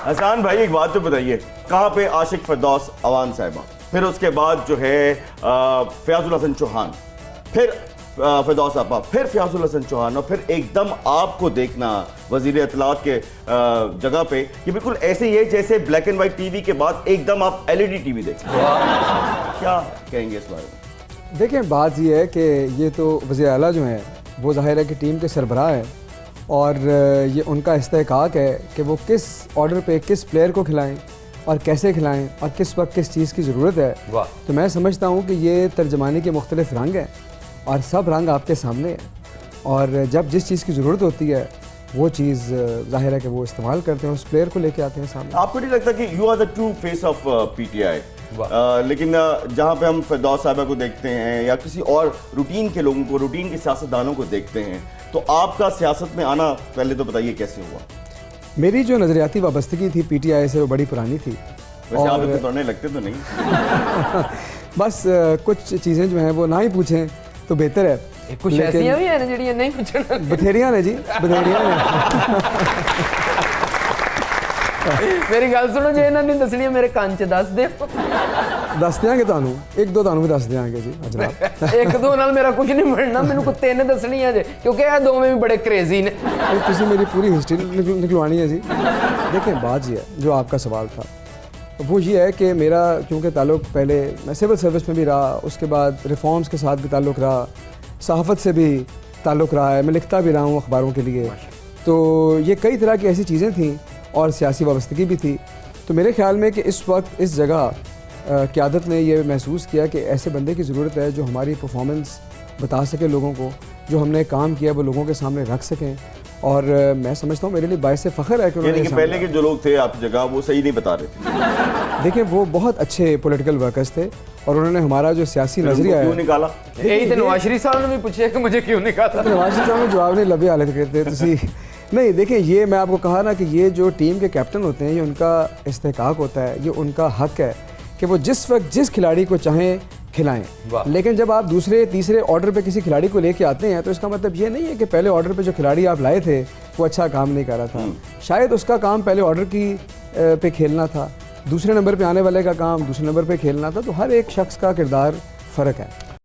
حسان بھائی ایک بات تو بتائیے, کہاں پہ عاشق فردوس اوان صاحبہ, پھر اس کے بعد جو ہے فیاض الحسن چوہان, پھر فردوس آپا, پھر فیاض الحسن چوہان, اور پھر ایک دم آپ کو دیکھنا وزیر اطلاعات کے جگہ پہ, یہ بالکل ایسے ہی ہے جیسے black and white T V کے بعد ایک دم آپ L E D T V دیکھیں. کیا کہیں گے اس بارے میں؟ دیکھیں بات یہ ہے کہ یہ تو وزیر اعلیٰ جو ہیں وہ ظاہر ہے کہ ٹیم کے سربراہ ہیں, اور یہ ان کا استحقاق ہے کہ وہ کس آرڈر پہ کس پلیئر کو کھلائیں اور کیسے کھلائیں اور کس وقت کس چیز کی ضرورت ہے. تو میں سمجھتا ہوں کہ یہ ترجمانی کے مختلف رنگ ہیں اور سب رنگ آپ کے سامنے ہیں, اور جب جس چیز کی ضرورت ہوتی ہے وہ چیز ظاہر ہے کہ وہ استعمال کرتے ہیں, اس پلیئر کو لے کے آتے ہیں سامنے. آپ کو نہیں لگتا کہ you are the true face of P T I? لیکن جہاں پہ ہم فردوس صاحبہ کو دیکھتے ہیں یا کسی اور روٹین کے لوگوں کو, روٹین کے سیاستدانوں کو دیکھتے ہیں, تو آپ کا سیاست میں آنا پہلے تو بتائیے کیسے ہوا؟ میری جو نظریاتی وابستگی تھی پی ٹی آئی سے وہ بڑی پرانی تھی. ویسے آپ اتنے پرانے لگتے تو نہیں. بس کچھ چیزیں جو ہیں وہ نہ ہی پوچھیں تو بہتر ہے. کچھ ایسیاں بھی ہیں جڑیاں نہیں پوچھنا, بتھیریاں نے جی, بتھیریاں نے. میری گل سنو, جی انہوں نے دسنی میرے کان چ دس دے, دس دیاں گے تانوں, ایک دو تانوں بھی دس دیاں گے جی جناب. ایک دو نال میرا کچھ نہیں بننا, مینوں کو تین دسنی ہے جی, کیونکہ یہ دو میں بھی بڑے کریزی نے. تسی میری پوری ہسٹری نکلوانی ہے جی. دیکھیں بات یہ ہے, جو آپ کا سوال تھا وہ یہ ہے کہ میرا کیونکہ تعلق پہلے میں سول سروس میں بھی رہا, اس کے بعد ریفارمز کے ساتھ بھی تعلق رہا, صحافت سے بھی تعلق رہا ہے, میں لکھتا بھی رہا ہوں اخباروں کے لیے, تو یہ کئی طرح کی ایسی چیزیں تھیں اور سیاسی وابستگی بھی تھی. تو میرے خیال میں کہ اس وقت اس جگہ قیادت نے یہ محسوس کیا کہ ایسے بندے کی ضرورت ہے جو ہماری پرفارمنس بتا سکے لوگوں کو, جو ہم نے کام کیا وہ لوگوں کے سامنے رکھ سکیں, اور میں سمجھتا ہوں میرے لیے باعث فخر ہے کہ انہوں نے پہلے کے جو لوگ تھے آپ کی جگہ وہ صحیح نہیں بتا رہے تھے. دیکھیں وہ بہت اچھے پولیٹیکل ورکرز تھے, اور انہوں نے ہمارا جو سیاسی نظریہ ہے, کیوں نکالا؟ یہی تو نواز شریف صاحب نے بھی پوچھا کہ مجھے کیوں نکالا. نواز شریف صاحب نے جواب نہیں لبے حالت کرتے تسی. نہیں دیکھیں, یہ میں آپ کو کہا نا کہ یہ جو ٹیم کے کیپٹن ہوتے ہیں یہ ان کا استحقاق ہوتا ہے, یہ ان کا حق ہے کہ وہ جس وقت جس کھلاڑی کو چاہیں کھلائیں. لیکن جب آپ دوسرے تیسرے آرڈر پہ کسی کھلاڑی کو لے کے آتے ہیں تو اس کا مطلب یہ نہیں ہے کہ پہلے آرڈر پہ جو کھلاڑی آپ لائے تھے وہ اچھا کام نہیں کر رہا تھا. شاید اس کا کام پہلے آرڈر کی پہ کھیلنا تھا, دوسرے نمبر پہ آنے والے کا کام دوسرے نمبر پہ کھیلنا تھا. تو ہر ایک شخص کا کردار فرق ہے.